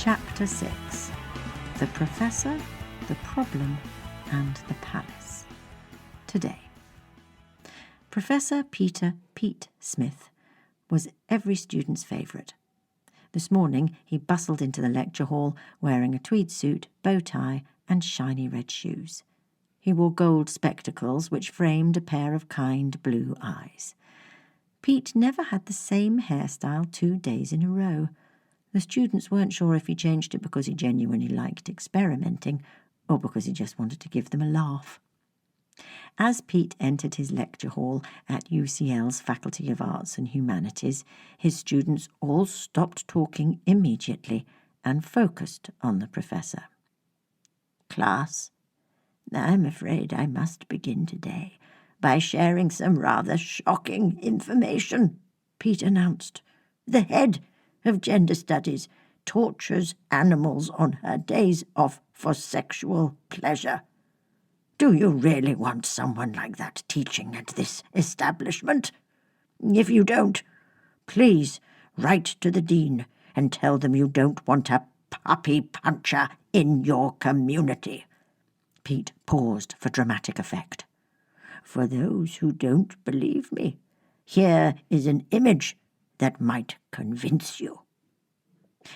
Chapter 6. The Professor, the Problem, and the Palace. Today. Professor Peter Pete Smith was every student's favourite. This morning he bustled into the lecture hall wearing a tweed suit, bow tie, and shiny red shoes. He wore gold spectacles which framed a pair of kind blue eyes. Pete never had the same hairstyle 2 days in a row. The students weren't sure if he changed it because he genuinely liked experimenting or because he just wanted to give them a laugh. As Pete entered his lecture hall at UCL's Faculty of Arts and Humanities, his students all stopped talking immediately and focused on the professor. "Class, I'm afraid I must begin today by sharing some rather shocking information," Pete announced. "The head of Gender Studies tortures animals on her days off for sexual pleasure. Do you really want someone like that teaching at this establishment? If you don't, please write to the dean and tell them you don't want a puppy puncher in your community." Pete paused for dramatic effect. "For those who don't believe me, here is an image that might convince you."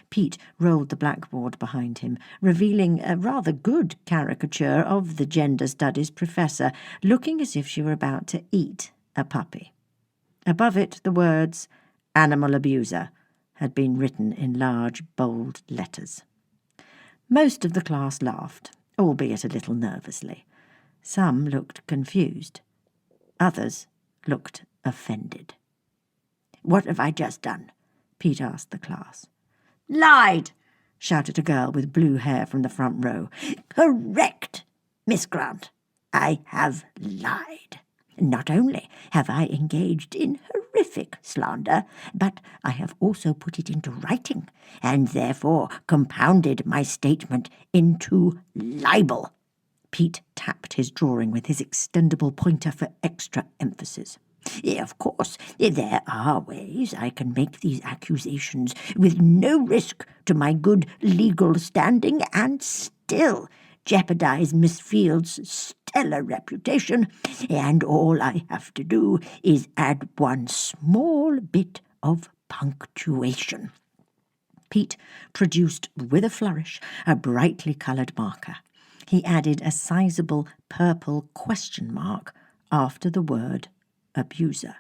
Pete rolled the blackboard behind him, revealing a rather good caricature of the gender studies professor, looking as if she were about to eat a puppy. Above it, the words, "Animal Abuser," had been written in large, bold letters. Most of the class laughed, albeit a little nervously. Some looked confused. Others looked offended. "What have I just done?" Pete asked the class. "Lied!" shouted a girl with blue hair from the front row. "Correct, Miss Grant. I have lied. Not only have I engaged in horrific slander, but I have also put it into writing, and therefore compounded my statement into libel." Pete tapped his drawing with his extendable pointer for extra emphasis. "Of course, there are ways I can make these accusations with no risk to my good legal standing and still jeopardize Miss Field's stellar reputation, and all I have to do is add one small bit of punctuation." Pete produced, with a flourish, a brightly coloured marker. He added a sizable purple question mark after the word abuser.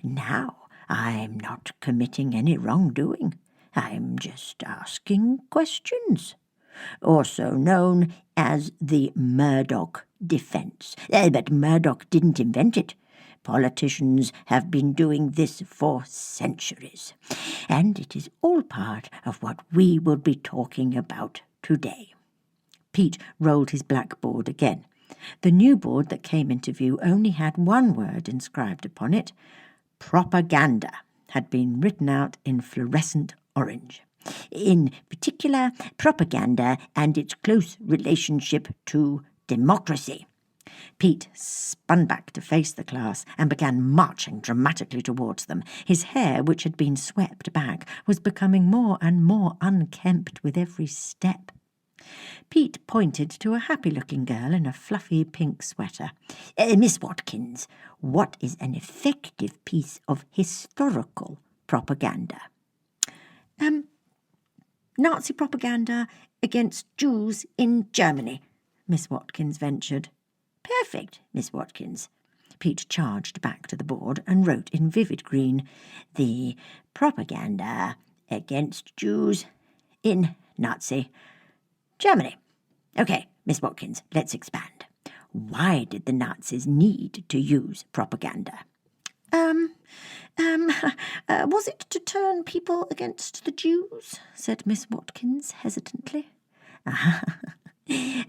"Now, I'm not committing any wrongdoing. I'm just asking questions. Also known as the Murdoch defense. But Murdoch didn't invent it. Politicians have been doing this for centuries. And it is all part of what we will be talking about today." Pete rolled his blackboard again. The new board that came into view only had one word inscribed upon it. Propaganda had been written out in fluorescent orange. In particular, propaganda and its close relationship to democracy. Pete spun back to face the class and began marching dramatically towards them. His hair, which had been swept back, was becoming more and more unkempt with every step. Pete pointed to a happy-looking girl in a fluffy pink sweater. "Miss Watkins, what is an effective piece of historical propaganda?" "Nazi propaganda against Jews in Germany," Miss Watkins ventured. "Perfect, Miss Watkins." Pete charged back to the board and wrote in vivid green, "The propaganda against Jews in Nazi Germany." "Okay, Miss Watkins, let's expand. Why did the Nazis need to use propaganda?" Was it to turn people against the Jews?" said Miss Watkins hesitantly.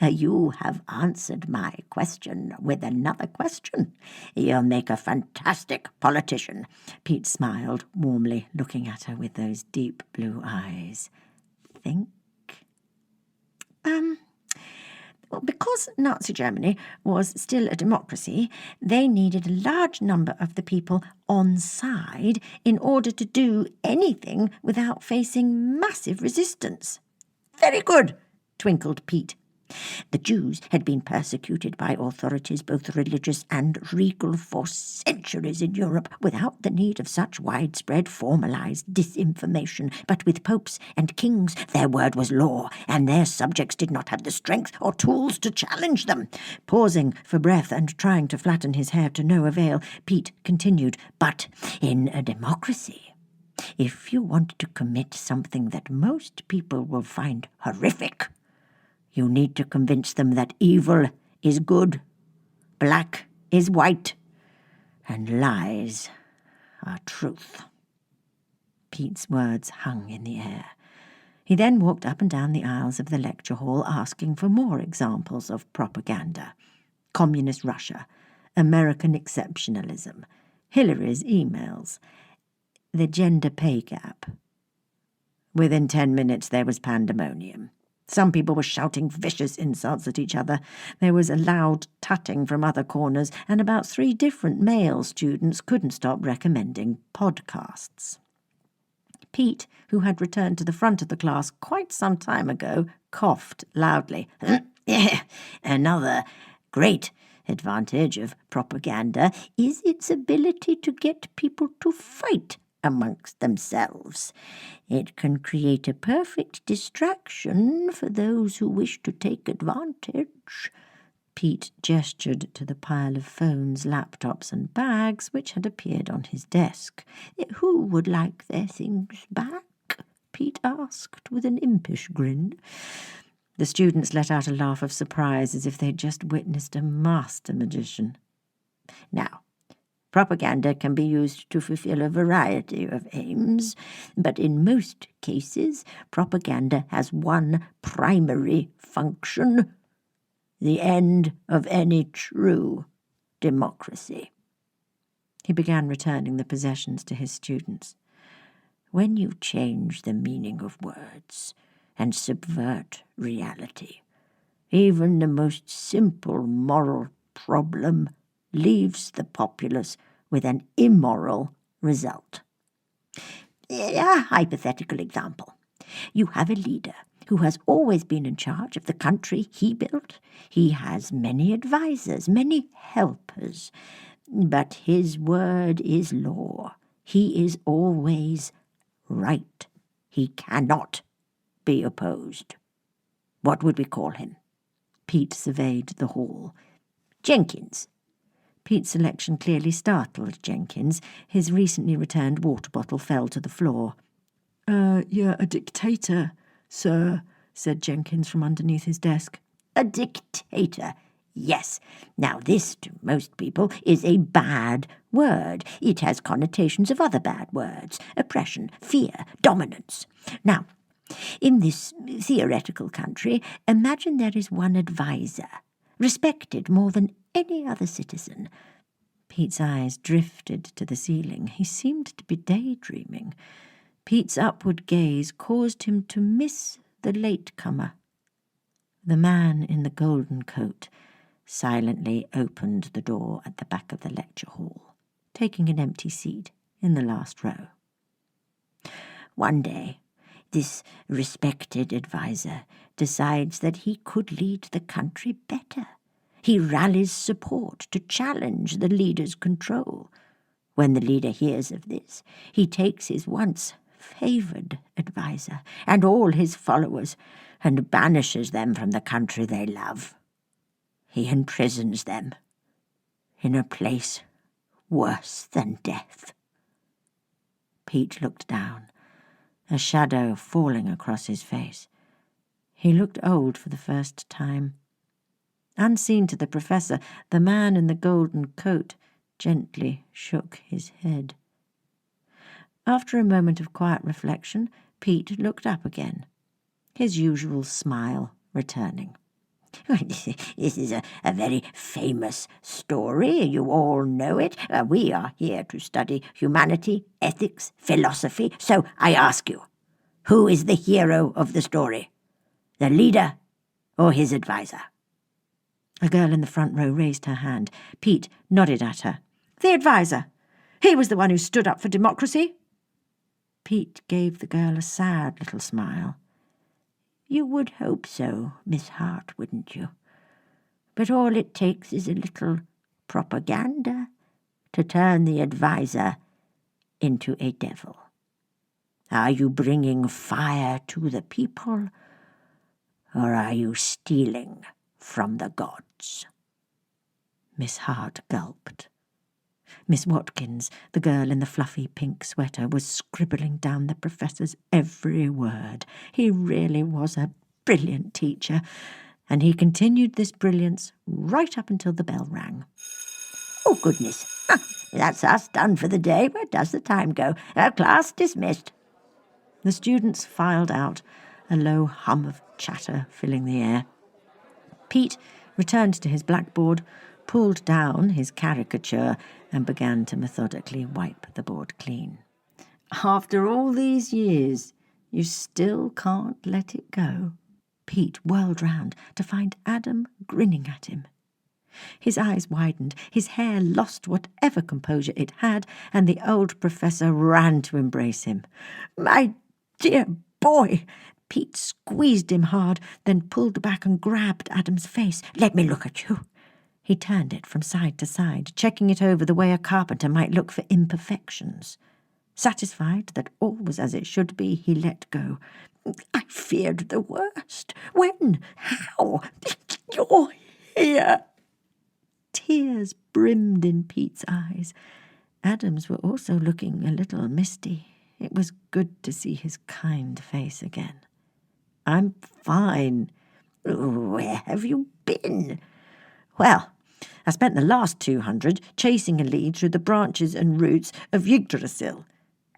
"You have answered my question with another question. You'll make a fantastic politician." Pete smiled warmly, looking at her with those deep blue eyes. "Think?" Well, because Nazi Germany was still a democracy, they needed a large number of the people on side in order to do anything without facing massive resistance. Very good, twinkled Pete. The Jews had been persecuted by authorities, both religious and regal, for centuries in Europe, without the need of such widespread formalized disinformation. But with popes and kings, their word was law, and their subjects did not have the strength or tools to challenge them. Pausing for breath and trying to flatten his hair to no avail, Pete continued, "But in a democracy, if you want to commit something that most people will find horrific, you need to convince them that evil is good, black is white, and lies are truth." Pete's words hung in the air. He then walked up and down the aisles of the lecture hall asking for more examples of propaganda. Communist Russia, American exceptionalism, Hillary's emails, the gender pay gap. Within 10 minutes there was pandemonium. Some people were shouting vicious insults at each other. There was a loud tutting from other corners, and about 3 different male students couldn't stop recommending podcasts. Pete, who had returned to the front of the class quite some time ago, coughed loudly. "Another great advantage of propaganda is its ability to get people to fight amongst themselves. It can create a perfect distraction for those who wish to take advantage." Pete gestured to the pile of phones, laptops, and bags which had appeared on his desk. "Who would like their things back?" Pete asked with an impish grin. The students let out a laugh of surprise as if they'd just witnessed a master magician. "Now, propaganda can be used to fulfill a variety of aims, but in most cases, propaganda has one primary function: the end of any true democracy." He began returning the possessions to his students. "When you change the meaning of words and subvert reality, even the most simple moral problem leaves the populace with an immoral result. A hypothetical example. You have a leader who has always been in charge of the country he built. He has many advisers, many helpers, but his word is law. He is always right. He cannot be opposed. What would we call him?" Pete surveyed the hall. "Jenkins." Pete's selection clearly startled Jenkins. His recently returned water bottle fell to the floor. "You're a dictator, sir," said Jenkins from underneath his desk. "A dictator, yes. Now this, to most people, is a bad word. It has connotations of other bad words: oppression, fear, dominance. Now, in this theoretical country, imagine there is one adviser, respected more than any other citizen." Pete's eyes drifted to the ceiling. He seemed to be daydreaming. Pete's upward gaze caused him to miss the latecomer. The man in the golden coat silently opened the door at the back of the lecture hall, taking an empty seat in the last row. One day, this respected adviser decides that he could lead the country better. He rallies support to challenge the leader's control. When the leader hears of this, he takes his once favoured adviser and all his followers and banishes them from the country they love. He imprisons them in a place worse than death. Pete looked down, a shadow falling across his face. He looked old for the first time. Unseen to the professor, the man in the golden coat gently shook his head. After a moment of quiet reflection, Pete looked up again, his usual smile returning. "This is a very famous story. You all know it. We are here to study humanity, ethics, philosophy. So I ask you, who is the hero of the story? The leader or his adviser?" A girl in the front row raised her hand. Pete nodded at her. "The adviser. He was the one who stood up for democracy." Pete gave the girl a sad little smile. "You would hope so, Miss Hart, wouldn't you? But all it takes is a little propaganda to turn the adviser into a devil. Are you bringing fire to the people, or are you stealing from the gods?" Miss Hart gulped. Miss Watkins, the girl in the fluffy pink sweater, was scribbling down the professor's every word. He really was a brilliant teacher, and he continued this brilliance right up until the bell rang. "Oh, goodness. That's us done for the day. Where does the time go? Class dismissed." The students filed out, a low hum of chatter filling the air. Pete returned to his blackboard, pulled down his caricature, and began to methodically wipe the board clean. "After all these years, you still can't let it go." Pete whirled round to find Adam grinning at him. His eyes widened, his hair lost whatever composure it had, and the old professor ran to embrace him. "My dear boy!" Pete squeezed him hard, then pulled back and grabbed Adam's face. "Let me look at you." He turned it from side to side, checking it over the way a carpenter might look for imperfections. Satisfied that all was as it should be, he let go. "I feared the worst. When? How? You're here." Tears brimmed in Pete's eyes. Adam's were also looking a little misty. It was good to see his kind face again. "I'm fine." "Where have you been?" "Well, I spent the last 200 chasing a lead through the branches and roots of Yggdrasil.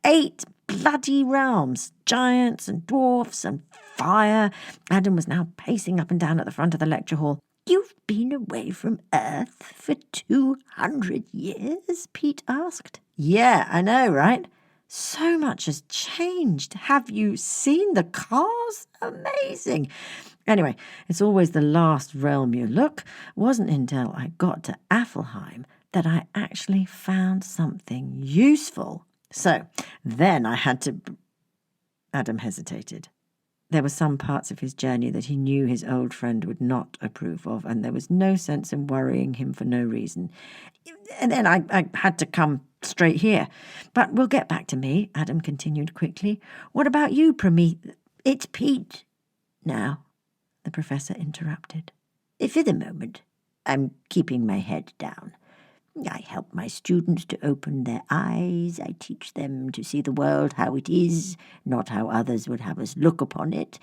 8 bloody realms, giants and dwarfs and fire." Adam was now pacing up and down at the front of the lecture hall. "You've been away from Earth for 200 years?" Pete asked. "Yeah, I know, right? So much has changed. Have you seen the cars? Amazing. Anyway, it's always the last realm you look. Wasn't until I got to Affelheim that I actually found something useful. So then I had to..." Adam hesitated. There were some parts of his journey that he knew his old friend would not approve of, and there was no sense in worrying him for no reason. "And then I had to come straight here. But we'll get back to me," Adam continued quickly. "What about you, "It's Pete now," the professor interrupted. "For the moment, I'm keeping my head down. I help my students to open their eyes. I teach them to see the world how it is, not how others would have us look upon it,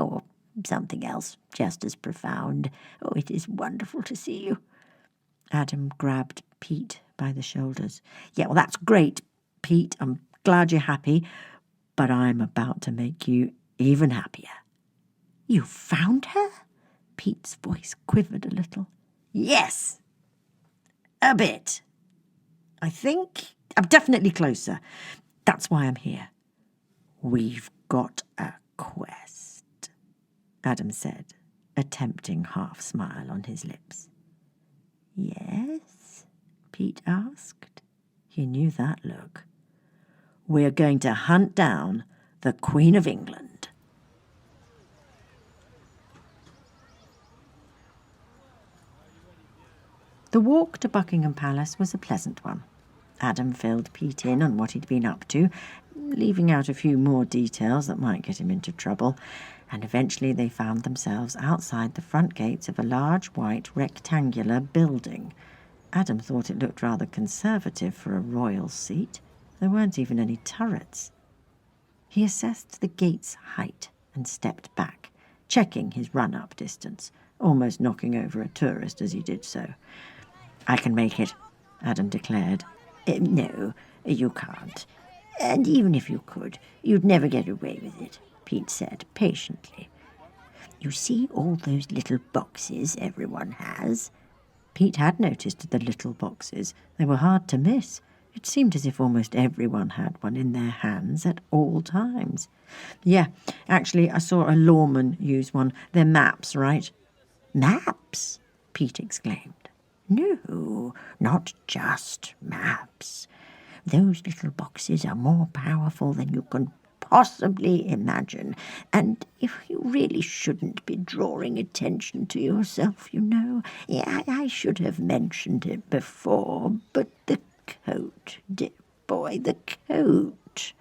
or something else just as profound. Oh, it is wonderful to see you." Adam grabbed Pete by the shoulders. "Yeah, well, that's great, Pete. I'm glad you're happy, but I'm about to make you even happier." "You found her?" Pete's voice quivered a little. "Yes. A bit. I think I'm definitely closer. That's why I'm here." "We've got a quest," Adam said, a tempting half-smile on his lips. "Yes?" Pete asked. He knew that look. "We're going to hunt down the Queen of England." The walk to Buckingham Palace was a pleasant one. Adam filled Pete in on what he'd been up to, leaving out a few more details that might get him into trouble, and eventually they found themselves outside the front gates of a large white rectangular building. Adam thought it looked rather conservative for a royal seat. There weren't even any turrets. He assessed the gate's height and stepped back, checking his run-up distance, almost knocking over a tourist as he did so. "I can make it," Adam declared. "No, you can't. And even if you could, you'd never get away with it," Pete said patiently. "You see all those little boxes everyone has?" Pete had noticed the little boxes. They were hard to miss. It seemed as if almost everyone had one in their hands at all times. "Yeah, actually, I saw a lawman use one. They're maps, right?" "Maps?" Pete exclaimed. "No, not just maps. Those little boxes are more powerful than you can possibly imagine, and if you really shouldn't be drawing attention to yourself, you know. Yeah, I should have mentioned it before, but the coat, dear boy, the coat."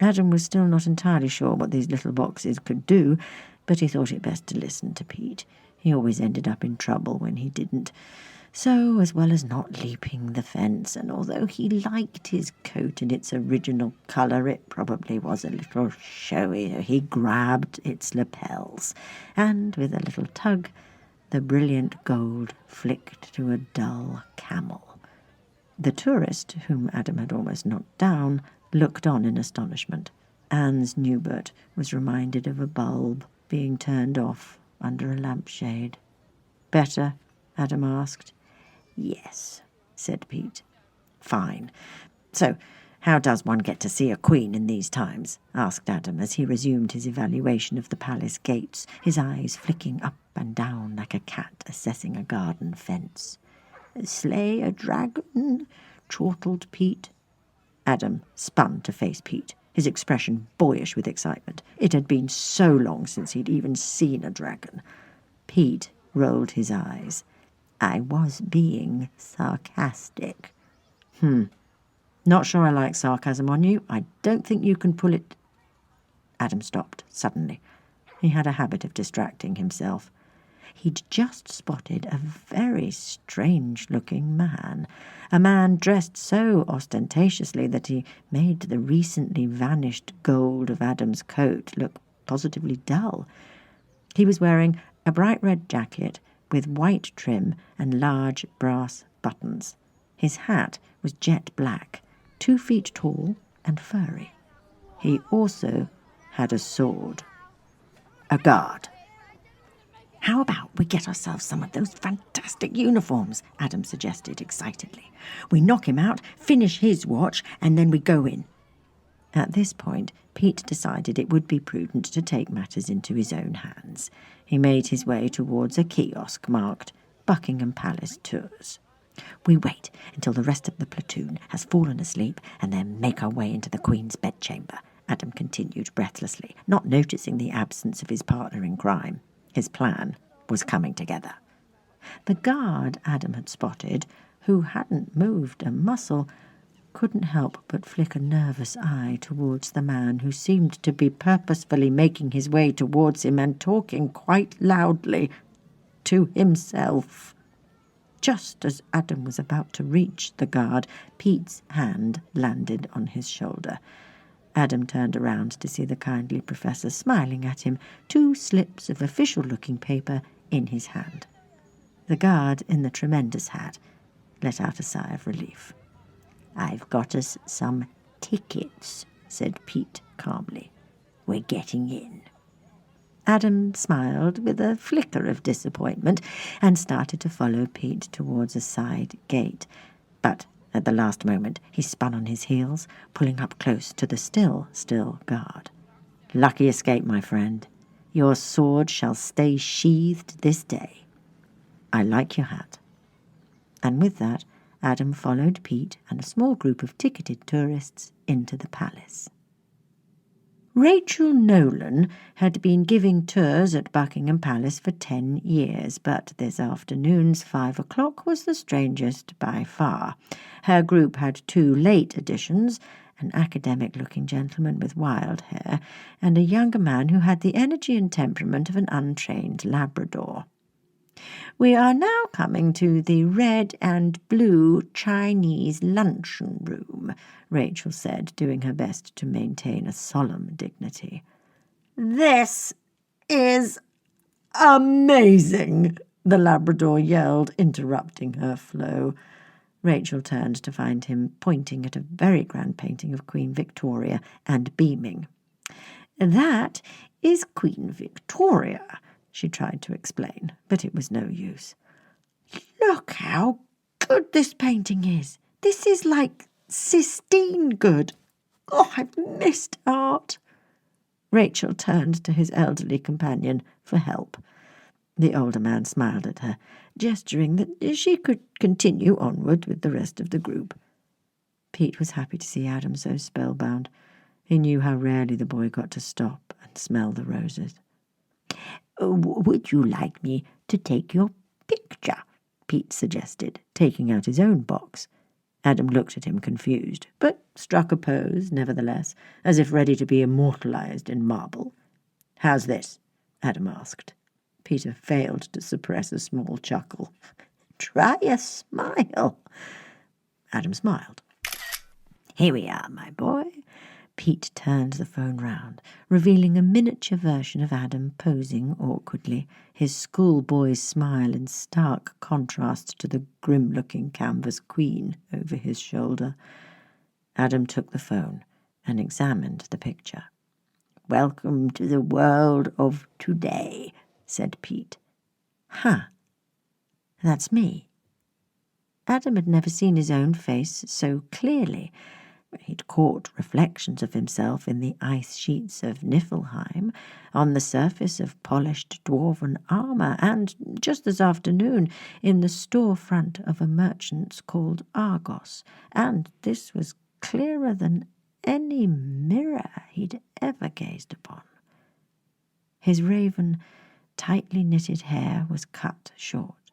Adam was still not entirely sure what these little boxes could do, but he thought it best to listen to Pete. He always ended up in trouble when he didn't. So, as well as not leaping the fence, and although he liked his coat in its original colour, it probably was a little showy, he grabbed its lapels, and with a little tug, the brilliant gold flicked to a dull camel. The tourist, whom Adam had almost knocked down, looked on in astonishment. Anne's Newbert was reminded of a bulb being turned off under a lampshade. "Better?" Adam asked. "Yes," said Pete. "Fine. So, how does one get to see a queen in these times?" asked Adam as he resumed his evaluation of the palace gates, his eyes flicking up and down like a cat assessing a garden fence. "Slay a dragon?" chortled Pete. Adam spun to face Pete, his expression boyish with excitement. It had been so long since he'd even seen a dragon. Pete rolled his eyes. "I was being sarcastic." Not sure I like sarcasm on you. I don't think you can pull it." Adam stopped suddenly. He had a habit of distracting himself. He'd just spotted a very strange-looking man, a man dressed so ostentatiously that he made the recently vanished gold of Adam's coat look positively dull. He was wearing a bright red jacket with white trim and large brass buttons. His hat was jet black, 2 feet tall and furry. He also had a sword. A guard. "How about we get ourselves some of those fantastic uniforms?" Adam suggested excitedly. "We knock him out, finish his watch, and then we go in." At this point, Pete decided it would be prudent to take matters into his own hands. He made his way towards a kiosk marked Buckingham Palace Tours. "We wait until the rest of the platoon has fallen asleep and then make our way into the Queen's bedchamber," Adam continued breathlessly, not noticing the absence of his partner in crime. His plan was coming together. The guard Adam had spotted, who hadn't moved a muscle, couldn't help but flick a nervous eye towards the man who seemed to be purposefully making his way towards him and talking quite loudly to himself. Just as Adam was about to reach the guard, Pete's hand landed on his shoulder. Adam turned around to see the kindly professor smiling at him, 2 slips of official-looking paper in his hand. The guard in the tremendous hat let out a sigh of relief. "I've got us some tickets," said Pete calmly. "We're getting in." Adam smiled with a flicker of disappointment and started to follow Pete towards a side gate. But at the last moment he spun on his heels, pulling up close to the still guard. "Lucky escape, my friend. Your sword shall stay sheathed this day. I like your hat." And with that, Adam followed Pete and a small group of ticketed tourists into the palace. Rachel Nolan had been giving tours at Buckingham Palace for 10 years, but this afternoon's 5 o'clock was the strangest by far. Her group had 2 late additions, an academic-looking gentleman with wild hair, and a younger man who had the energy and temperament of an untrained Labrador. "We are now coming to the red and blue Chinese luncheon room," Rachel said, doing her best to maintain a solemn dignity. "This is amazing," the Labrador yelled, interrupting her flow. Rachel turned to find him pointing at a very grand painting of Queen Victoria and beaming. "That is Queen Victoria," she tried to explain, but it was no use. "Look how good this painting is. This is like Sistine good. Oh, I've missed art." Rachel turned to his elderly companion for help. The older man smiled at her, gesturing that she could continue onward with the rest of the group. Pete was happy to see Adam so spellbound. He knew how rarely the boy got to stop and smell the roses. "Would you like me to take your picture?" Pete suggested, taking out his own box. Adam looked at him confused, but struck a pose, nevertheless, as if ready to be immortalized in marble. "How's this?" Adam asked. Peter failed to suppress a small chuckle. "Try a smile." Adam smiled. "Here we are, my boy." Pete turned the phone round, revealing a miniature version of Adam posing awkwardly, his schoolboy's smile in stark contrast to the grim-looking canvas queen over his shoulder. Adam took the phone and examined the picture. "Welcome to the world of today," said Pete. "Huh. That's me." Adam had never seen his own face so clearly. He'd caught reflections of himself in the ice sheets of Niflheim, on the surface of polished dwarven armour, and, just this afternoon, in the storefront of a merchant's called Argos, and this was clearer than any mirror he'd ever gazed upon. His raven, tightly knitted hair was cut short.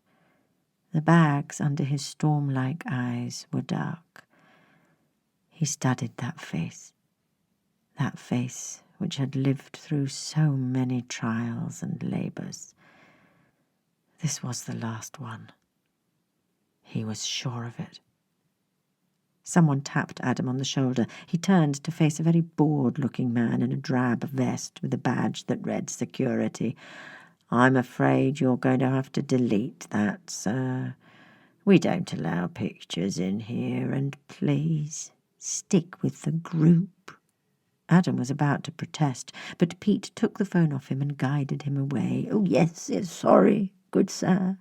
The bags under his storm-like eyes were dark. He studied that face which had lived through so many trials and labours. This was the last one. He was sure of it. Someone tapped Adam on the shoulder. He turned to face a very bored-looking man in a drab vest with a badge that read security. "I'm afraid you're going to have to delete that, sir. We don't allow pictures in here, and please stick with the group." Adam was about to protest, but Pete took the phone off him and guided him away. "Oh, yes, sorry, good sir."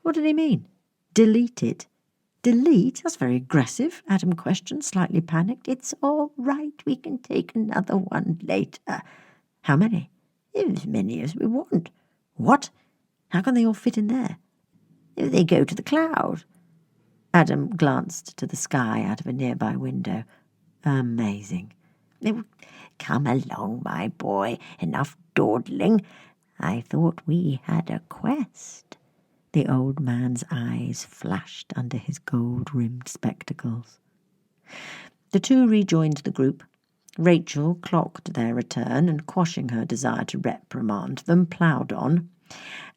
What did he mean? Delete it? "Delete? That's very aggressive," Adam questioned, slightly panicked. "It's all right, we can take another one later." "How many?" "As many as we want." "What? How can they all fit in there?" "They go to the cloud." Adam glanced to the sky out of a nearby window. Amazing. "Come along, my boy. Enough dawdling. I thought we had a quest." The old man's eyes flashed under his gold-rimmed spectacles. The two rejoined the group. Rachel clocked their return and, quashing her desire to reprimand them, ploughed on.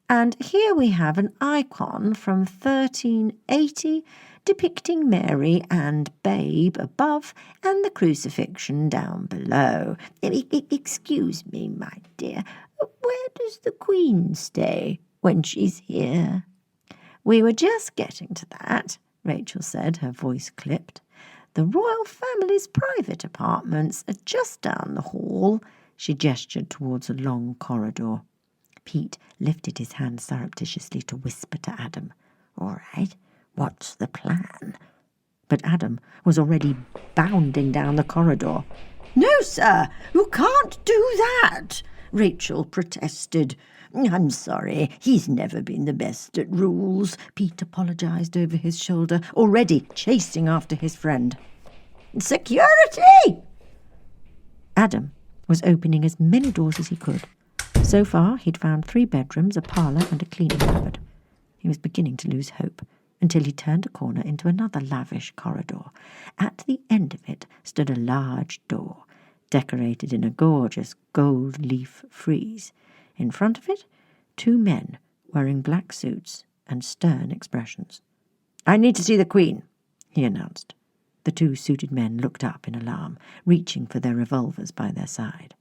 "And here we have an icon from 1380 depicting Mary and Babe above and the crucifixion down below. Excuse me, my dear, where does the Queen stay when she's here?" "We were just getting to that," Rachel said, her voice clipped. "The royal family's private apartments are just down the hall." She gestured towards a long corridor. Pete lifted his hand surreptitiously to whisper to Adam. "All right, what's the plan?" But Adam was already bounding down the corridor. "No, sir, you can't do that," Rachel protested. "I'm sorry, he's never been the best at rules," Pete apologised over his shoulder, already chasing after his friend. "Security!" Adam was opening as many doors as he could. So far, he'd found 3 bedrooms, a parlour and a cleaning cupboard. He was beginning to lose hope, until he turned a corner into another lavish corridor. At the end of it stood a large door, decorated in a gorgeous gold-leaf frieze. In front of it, 2 men wearing black suits and stern expressions. "I need to see the Queen," he announced. The 2 suited men looked up in alarm, reaching for their revolvers by their side.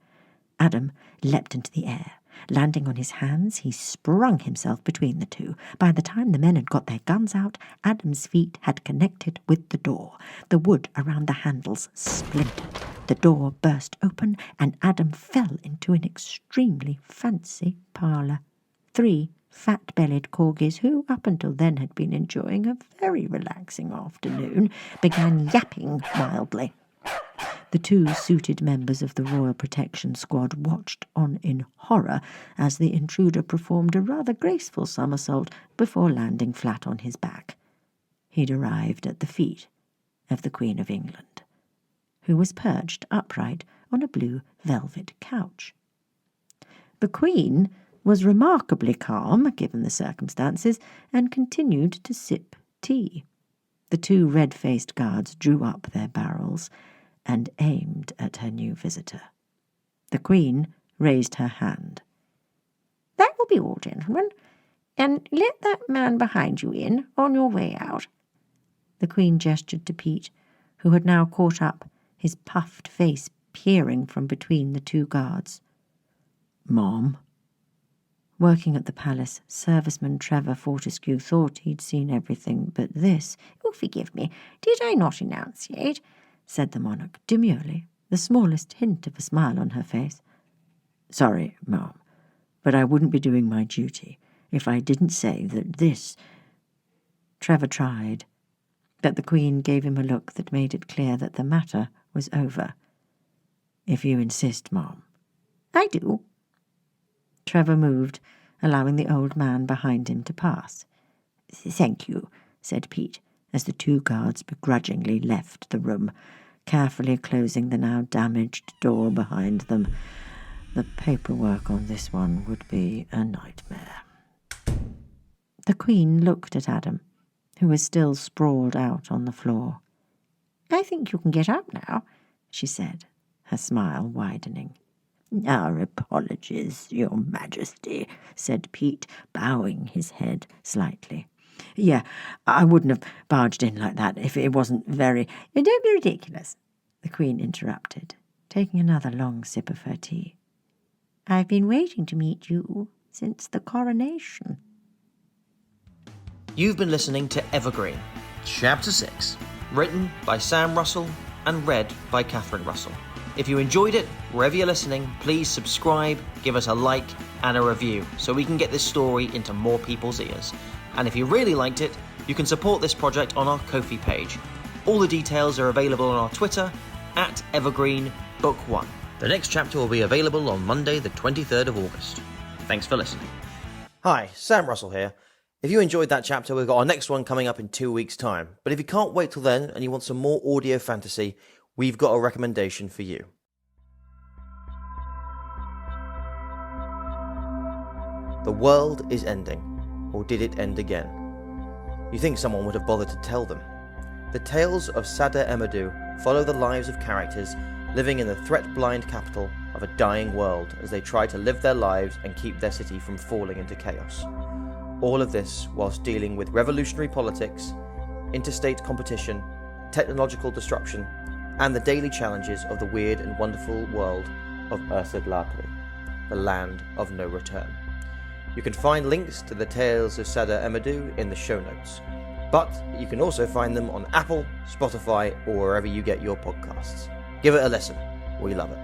Adam leapt into the air. Landing on his hands, he sprung himself between the 2. By the time the men had got their guns out, Adam's feet had connected with the door. The wood around the handles splintered. The door burst open, and Adam fell into an extremely fancy parlour. 3 fat-bellied corgis, who up until then had been enjoying a very relaxing afternoon, began yapping wildly. The 2 suited members of the Royal Protection Squad watched on in horror as the intruder performed a rather graceful somersault before landing flat on his back. He'd arrived at the feet of the Queen of England, who was perched upright on a blue velvet couch. The Queen was remarkably calm, given the circumstances, and continued to sip tea. The 2 red-faced guards drew up their barrels and aimed at her new visitor. The Queen raised her hand. "That will be all, gentlemen, and let that man behind you in on your way out." The Queen gestured to Pete, who had now caught up, his puffed face peering from between the 2 guards. "Ma'am?" Working at the palace, serviceman Trevor Fortescue thought he'd seen everything but this. "Oh, forgive me, did I not enunciate?" said the monarch demurely, the smallest hint of a smile on her face. "Sorry, ma'am, but I wouldn't be doing my duty if I didn't say that this—" Trevor tried, but the Queen gave him a look that made it clear that the matter was over. "If you insist, ma'am." "I do." Trevor moved, allowing the old man behind him to pass. "Thank you," said Pete, as the 2 guards begrudgingly left the room, carefully closing the now damaged door behind them. The paperwork on this one would be a nightmare. The Queen looked at Adam, who was still sprawled out on the floor. "I think you can get up now," she said, her smile widening. "Our apologies, Your Majesty," said Pete, bowing his head slightly. "Yeah, I wouldn't have barged in like that if it wasn't very—" "Don't be ridiculous," the Queen interrupted, taking another long sip of her tea. "I've been waiting to meet you since the coronation." You've been listening to Evergreen, Chapter 6, written by Sam Russell and read by Catherine Russell. If you enjoyed it, wherever you're listening, please subscribe, give us a like and a review so we can get this story into more people's ears. And if you really liked it, you can support this project on our Ko-fi page. All the details are available on our Twitter, @EvergreenBook1. The next chapter will be available on Monday the 23rd of August. Thanks for listening. Hi, Sam Russell here. If you enjoyed that chapter, we've got our next one coming up in 2 weeks' time. But if you can't wait till then and you want some more audio fantasy, we've got a recommendation for you. The world is ending, or did it end again? You think someone would have bothered to tell them. The Tales of Sada Emedu follow the lives of characters living in the threat-blind capital of a dying world as they try to live their lives and keep their city from falling into chaos. All of this whilst dealing with revolutionary politics, interstate competition, technological disruption, and the daily challenges of the weird and wonderful world of Ursad Larkley, the land of no return. You can find links to the Tales of Sada Emedu in the show notes, but you can also find them on Apple, Spotify, or wherever you get your podcasts. Give it a listen. We love it.